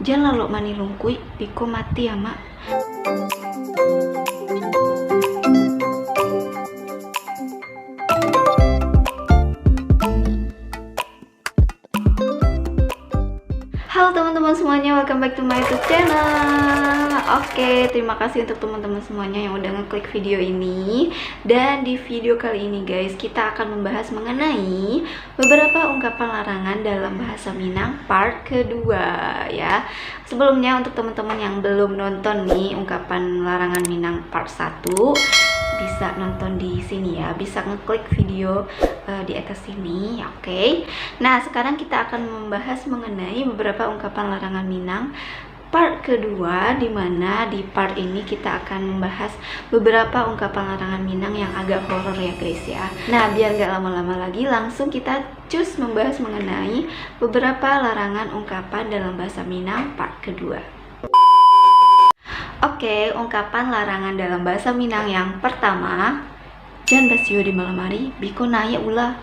Jangan lalu mani lungkui, biko mati ya mak. Halo teman-teman semuanya, welcome back to my YouTube channel. Oke, terima kasih untuk teman-teman semuanya yang udah ngeklik video ini. Dan di video kali ini guys, kita akan membahas mengenai beberapa ungkapan larangan dalam bahasa Minang part kedua ya. Sebelumnya untuk teman-teman yang belum nonton nih ungkapan larangan Minang part 1, bisa nonton di sini ya, bisa ngeklik video di atas sini, oke. Nah, sekarang kita akan membahas mengenai beberapa ungkapan larangan Minang part kedua, dimana di part ini kita akan membahas beberapa ungkapan larangan Minang yang agak horor ya guys ya. Nah, biar nggak lama-lama lagi, langsung kita cus membahas mengenai beberapa larangan ungkapan dalam bahasa Minang part kedua. Oke, ungkapan larangan dalam bahasa Minang yang pertama, jangan bersiul di malam hari, biko naya ulah.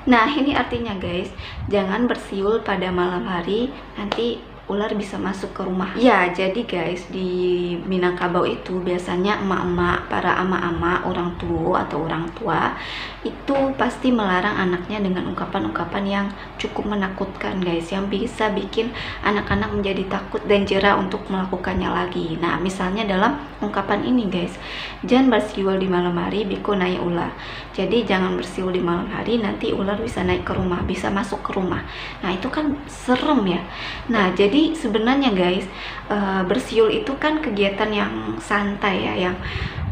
Nah, ini artinya guys, jangan bersiul pada malam hari, nanti ular bisa masuk ke rumah. Ya, jadi guys, di Minangkabau itu biasanya emak-emak, para ama-ama, orang tua atau orang tua itu pasti melarang anaknya dengan ungkapan-ungkapan yang cukup menakutkan guys, yang bisa bikin anak-anak menjadi takut dan jera untuk melakukannya lagi. Nah, misalnya dalam ungkapan ini guys, jangan bersiul di malam hari, biko naik ular. Jadi jangan bersiul di malam hari, nanti ular bisa naik ke rumah, bisa masuk ke rumah. Nah, itu kan serem ya. Nah, jadi sebenarnya guys, bersiul itu kan kegiatan yang santai ya, yang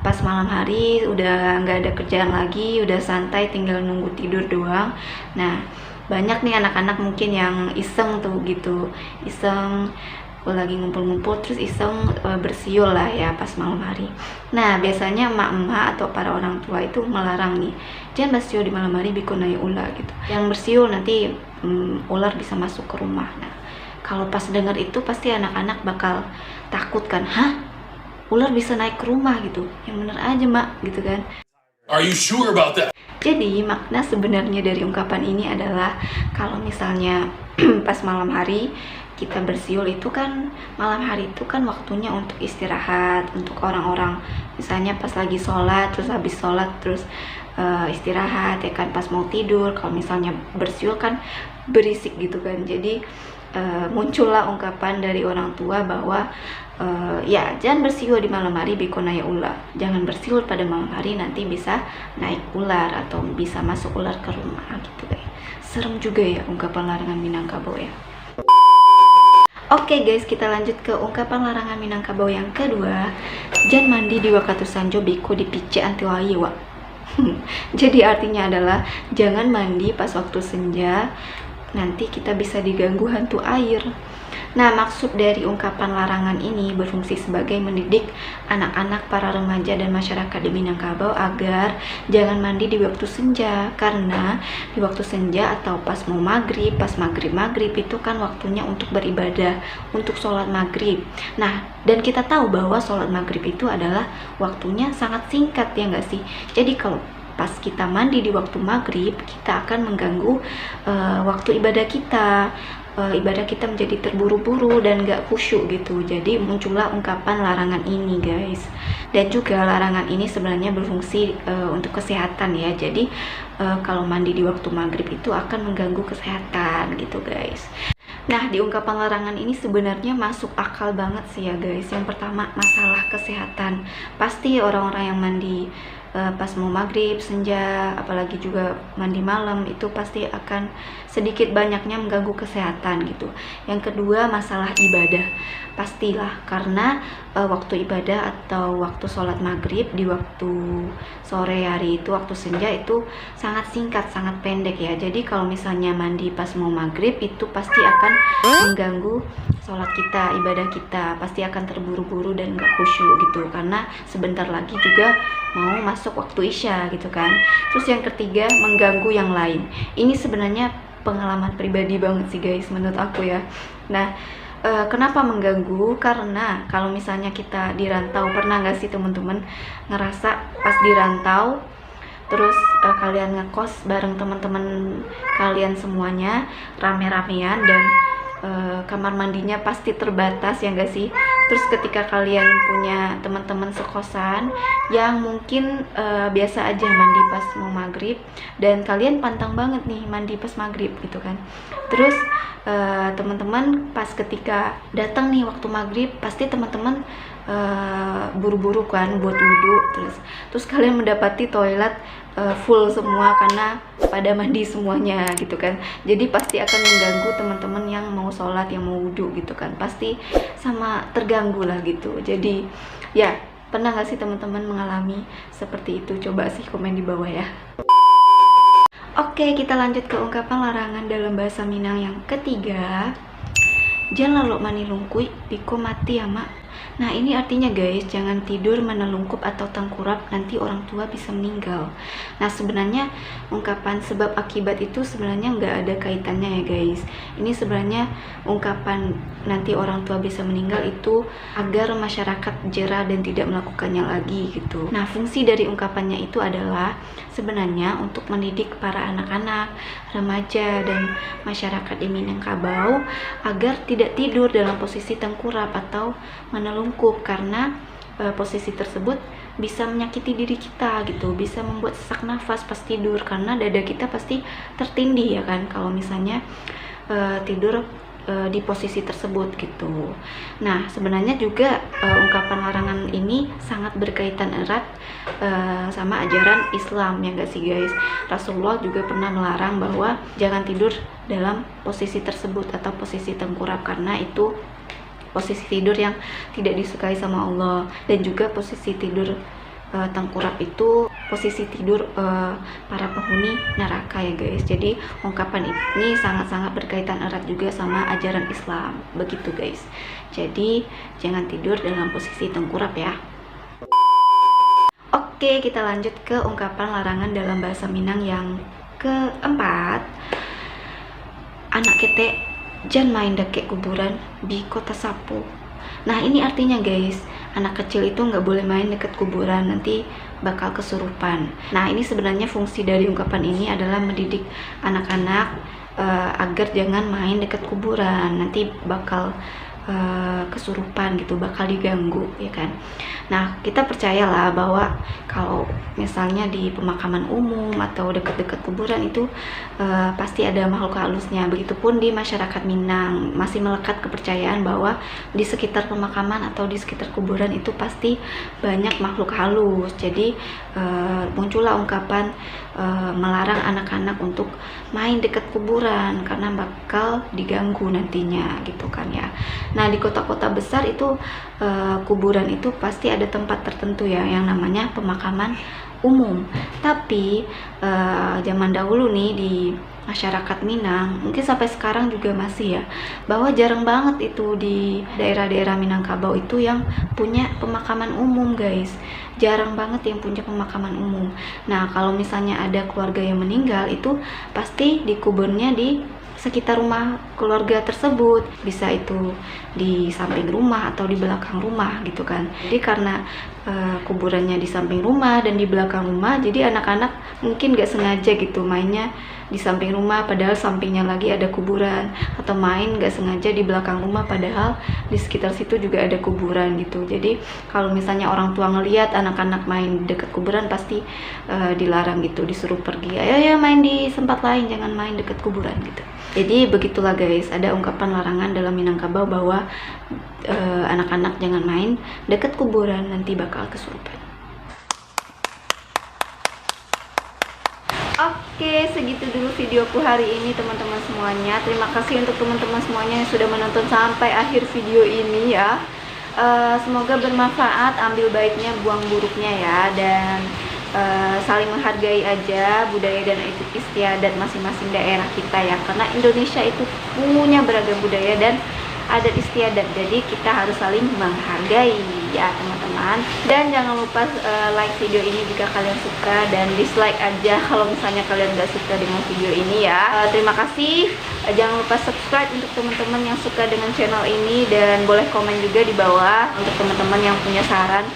pas malam hari udah nggak ada kerjaan lagi, udah santai, tinggal nunggu tidur doang. Nah, banyak nih anak-anak mungkin yang iseng tuh gitu, iseng lagi ngumpul-ngumpul terus iseng bersiul lah ya pas malam hari. Nah, biasanya emak-emak atau para orang tua itu melarang nih, jangan bersiul di malam hari, biko naik ular gitu. Yang bersiul nanti ular bisa masuk ke rumah. Nah, kalau pas dengar itu pasti anak-anak bakal takut kan, hah? Ular bisa naik ke rumah gitu? Yang bener aja mak, gitu kan? Are you sure about that? Jadi makna sebenarnya dari ungkapan ini adalah kalau misalnya pas malam hari kita bersiul itu kan, malam hari itu kan waktunya untuk istirahat, untuk orang-orang misalnya pas lagi sholat, terus habis sholat terus istirahat ya kan, pas mau tidur. Kalau misalnya bersiul kan berisik gitu kan, jadi muncullah ungkapan dari orang tua bahwa ya jangan bersiul di malam hari, biko naya ular. Jangan bersiul pada malam hari, nanti bisa naik ular atau bisa masuk ular ke rumah gitu guys. Serem juga ya ungkapan larangan Minangkabau ya. Oke guys, kita lanjut ke ungkapan larangan Minangkabau yang kedua, jangan mandi di waktu sanjo, biko dipice antiwayi wa. Jadi artinya adalah jangan mandi pas waktu senja, nanti kita bisa diganggu hantu air. Nah, maksud dari ungkapan larangan ini berfungsi sebagai mendidik anak-anak, para remaja dan masyarakat di Minangkabau agar jangan mandi di waktu senja, karena di waktu senja atau pas mau maghrib, pas maghrib itu kan waktunya untuk beribadah, untuk sholat maghrib. Nah, dan kita tahu bahwa sholat maghrib itu adalah waktunya sangat singkat ya nggak sih? Jadi kalau pas kita mandi di waktu maghrib, kita akan mengganggu waktu ibadah kita. Ibadah kita menjadi terburu-buru dan gak khusyuk gitu. Jadi muncullah ungkapan larangan ini guys. Dan juga larangan ini sebenarnya berfungsi untuk kesehatan ya. Jadi kalau mandi di waktu maghrib itu akan mengganggu kesehatan gitu guys. Nah, di ungkapan larangan ini sebenarnya masuk akal banget sih ya guys. Yang pertama, masalah kesehatan. Pasti orang-orang yang mandi pas mau maghrib, senja, apalagi juga mandi malam, itu pasti akan sedikit banyaknya mengganggu kesehatan gitu. Yang kedua, masalah ibadah. Pastilah, karena waktu ibadah atau waktu sholat maghrib di waktu sore hari itu, waktu senja itu sangat singkat, sangat pendek ya. Jadi kalau misalnya mandi pas mau maghrib itu pasti akan mengganggu sholat kita, ibadah kita, pasti akan terburu-buru dan gak khusyuk gitu, karena sebentar lagi juga mau masuk waktu isya gitu kan. Terus yang ketiga, mengganggu yang lain. Ini sebenarnya pengalaman pribadi banget sih guys menurut aku ya. Nah, kenapa mengganggu? Karena kalau misalnya kita di rantau, pernah nggak sih teman-teman ngerasa pas di rantau terus kalian ngekos bareng teman-teman kalian semuanya rame-ramean dan kamar mandinya pasti terbatas ya nggak sih. Terus ketika kalian punya teman-teman sekosan yang mungkin biasa aja mandi pas mau maghrib, dan kalian pantang banget nih mandi pas maghrib gitu kan. Terus teman-teman pas ketika datang nih waktu maghrib, pasti teman-teman buru-buru kan buat wudhu, terus kalian mendapati toilet full semua karena pada mandi semuanya gitu kan. Jadi pasti akan mengganggu teman-teman yang mau sholat, yang mau wudhu gitu kan, pasti sama terganggu lah gitu. Jadi ya, pernah gak sih teman-teman mengalami seperti itu? Coba sih komen di bawah ya. Oke, kita lanjut ke ungkapan larangan dalam bahasa Minang yang ketiga. Jangan lo mani lungkui, biko mati ya mak. Nah ini artinya guys, jangan tidur menelungkup atau tengkurap, nanti orang tua bisa meninggal. Nah sebenarnya ungkapan sebab akibat itu sebenarnya nggak ada kaitannya ya guys. Ini sebenarnya ungkapan nanti orang tua bisa meninggal itu agar masyarakat jera dan tidak melakukannya lagi gitu. Nah fungsi dari ungkapannya itu adalah sebenarnya untuk mendidik para anak-anak, remaja, dan masyarakat di Minangkabau agar tidak tidur dalam posisi tengkurap atau menelungkup, karena posisi tersebut bisa menyakiti diri kita gitu, bisa membuat sesak nafas pas tidur karena dada kita pasti tertindih ya kan kalau misalnya tidur di posisi tersebut gitu. Nah sebenarnya juga ungkapan larangan ini sangat berkaitan erat sama ajaran Islam ya gak sih guys. Rasulullah juga pernah melarang bahwa jangan tidur dalam posisi tersebut atau posisi tengkurap, karena itu posisi tidur yang tidak disukai sama Allah. Dan juga posisi tidur tengkurap itu posisi tidur para penghuni neraka ya guys. Jadi ungkapan ini sangat-sangat berkaitan erat juga sama ajaran Islam begitu guys. Jadi jangan tidur dalam posisi tengkurap ya. Oke, kita lanjut ke ungkapan larangan dalam bahasa Minang yang keempat. Anak kete jangan main deket kuburan di kota sapu. Nah ini artinya guys, anak kecil itu nggak boleh main dekat kuburan, nanti bakal kesurupan. Nah ini sebenarnya fungsi dari ungkapan ini adalah mendidik anak-anak agar jangan main dekat kuburan, nanti bakal kesurupan gitu, bakal diganggu ya kan. Nah kita percayalah bahwa kalau misalnya di pemakaman umum atau dekat-dekat kuburan itu pasti ada makhluk halusnya. Begitupun di masyarakat Minang masih melekat kepercayaan bahwa di sekitar pemakaman atau di sekitar kuburan itu pasti banyak makhluk halus. Jadi muncullah ungkapan melarang anak-anak untuk main dekat kuburan karena bakal diganggu nantinya gitu kan ya. Nah di kota-kota besar itu kuburan itu pasti ada tempat tertentu ya yang namanya pemakaman umum. Tapi zaman dahulu nih di masyarakat Minang, mungkin sampai sekarang juga masih ya, bahwa jarang banget itu di daerah-daerah Minangkabau itu yang punya pemakaman umum guys. Jarang banget yang punya pemakaman umum. Nah kalau misalnya ada keluarga yang meninggal itu pasti dikuburnya di sekitar rumah keluarga tersebut, bisa itu di samping rumah atau di belakang rumah gitu kan. Jadi karena kuburannya di samping rumah dan di belakang rumah, jadi anak-anak mungkin gak sengaja gitu mainnya di samping rumah padahal sampingnya lagi ada kuburan, atau main gak sengaja di belakang rumah padahal di sekitar situ juga ada kuburan gitu. Jadi kalau misalnya orang tua ngelihat anak-anak main dekat kuburan pasti dilarang gitu, disuruh pergi, ayo ya main di tempat lain, jangan main dekat kuburan gitu. Jadi begitulah guys, ada ungkapan larangan dalam Minangkabau bahwa anak-anak jangan main dekat kuburan, nanti bakal kesurupan. Oke, segitu dulu videoku hari ini teman-teman semuanya. Terima kasih untuk teman-teman semuanya yang sudah menonton sampai akhir video ini ya. Semoga bermanfaat, ambil baiknya, buang buruknya ya. Dan saling menghargai aja budaya dan istiadat masing-masing daerah kita ya, karena Indonesia itu punya beragam budaya dan adat istiadat, jadi kita harus saling menghargai ya teman-teman. Dan jangan lupa like video ini jika kalian suka, dan dislike aja kalau misalnya kalian gak suka dengan video ini ya. Terima kasih. Jangan lupa subscribe untuk teman-teman yang suka dengan channel ini, dan boleh komen juga di bawah untuk teman-teman yang punya saran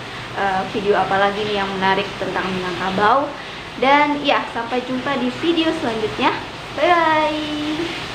video apa lagi nih yang menarik tentang Minangkabau. Dan ya, sampai jumpa di video selanjutnya. Bye bye.